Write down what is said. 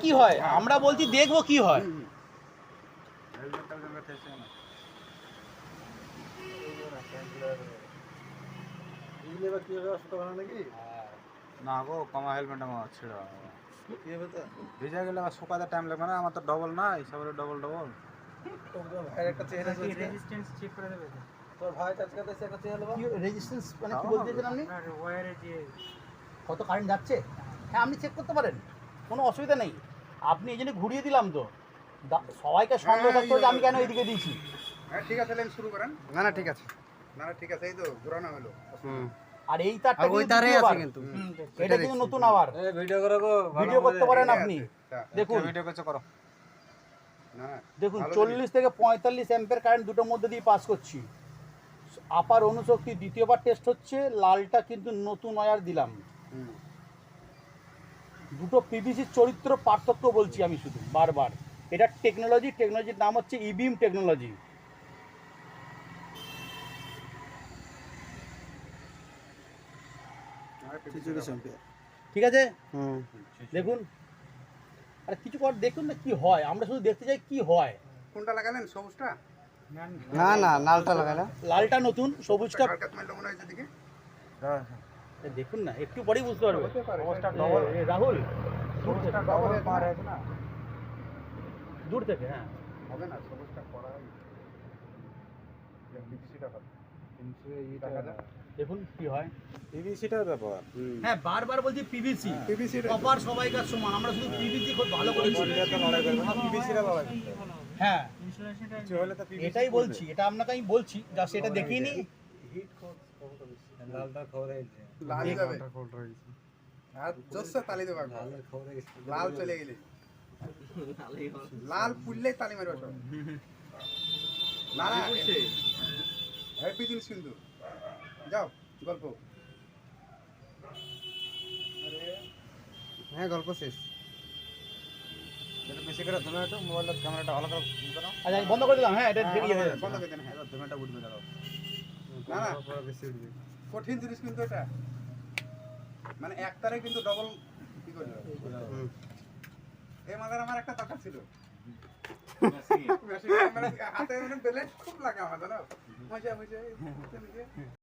কি হয়, আমরা বলছি দেখবো কি হয়। না গো কমা হেলমেট আমার ছেড়ে ভিজে গেলে আবার শুকাতে টাইম লাগবে না, আমার তো ডবল না হিসাবে ডবল ডবল। ভাইয়ের একটা চেহারা চলছে। রেজিস্ট্যান্স চেক করে দেবে তো? তোর ভাই আজকে দেশে একটা চেহারা কি রেজিস্ট্যান্স মানে কি বলতে চাইছেন আপনি? আপনার ওয়্যারে যে কত কারেন্ট যাচ্ছে? হ্যাঁ আপনি চেক করতে পারেন, কোনো অসুবিধা নেই। আপনি এই জন্য ঘুরিয়ে দিলাম তো, সবাইকে সন্দেহ থাকতে হবে যে আমি কেন এইদিকে দিয়েছি। হ্যাঁ ঠিক আছে, লেন শুরু করেন। না না ঠিক আছে। না না ঠিক আছে, এই তো ঘোরানো হলো। আর এই তারটা ওই তারে আছে কিন্তু এটা কিন্তু নতুন আবার ভিডিও করো গো, ভিডিও করতে পারেন আপনি। দেখুন ভিডিও করছে করো। না না দেখুন ভালো 40 থেকে 45 অ্যাম্পিয়ার কারেন্ট দুটোর মধ্যে দিয়ে পাস করছি। আপার অনুশক্তি দ্বিতীয়বার টেস্ট হচ্ছে, লালটা কিন্তু নতুন ওয়্যার দিলাম। হুম। দুটো পিভিসির চরিত্র পার্থক্য বলছি আমি শুধু বারবার। এটা টেকনোলজির নাম হচ্ছে ইবিম টেকনোলজি। ঠিক আছে দেখুন, আর কিছু কর দেখুন না কি হয়, আমরা শুধু দেখতে চাই কি হয়। কোনটা লাগালেন, সবুজটা? না না লালটা লাগাই না। লালটা নতুন, সবুজটা কাট মারলো মনে হয় এদিকে। দেখুন না, একটু পরেই বুঝতে পারবে। সবুজটা ডবল, রাহুল সবুজটা ডবল পার আছে না? দূর থেকে, হ্যাঁ হবে না, সবুজটা করা হয়। পিভিসিটা হবে। পিভিসি টাকা দাও। দেখুন কি হয়। পিভিসিটার ব্যাপার। হ্যাঁ বারবার বলছি পিভিসি, পিভিসি কপার সবাইকার সমান, আমরা শুধু পিভিসি খুব ভালো করে বলি। লড়াই করবে না, পিভিসিটা লড়াই করবে। হ্যাঁ ইনস্টলেশনটা কিছু হলে তো পিভিসি এটাই বলছি, এটা আপনাকে আমি বলছি, যা সেটা দেখিয়ে নি। লালটা খবর হয়েছে। লাল যাবে আর জোসে তালি দেবা, লাল চলে গেলে লাল পুড়লে তালি মারবে সব। না না হ্যাপি জিনিস কিন্তু। যাও গল্প। হ্যাঁ গল্প শেষ। এটা বেশি করে তুমি একটু মোবাইলটা ক্যামেরাটা ভালো করে করো। আচ্ছা আমি বন্ধ করে দিলাম। হ্যাঁ এটা ঠিক আছে। বন্ধ করে দেন। হ্যাঁ ক্যামেরাটা উঠবে দাও। না না বেশি উঠবে। কঠিন জিনিস কিন্তু এটা, মানে একটারে কিন্তু ডবল কি করবে। এই মাদার আমার একটা দরকার ছিল। মেশিন হাতে মানে বেলেট খুব লাগে আমার, জানো মজা মজা।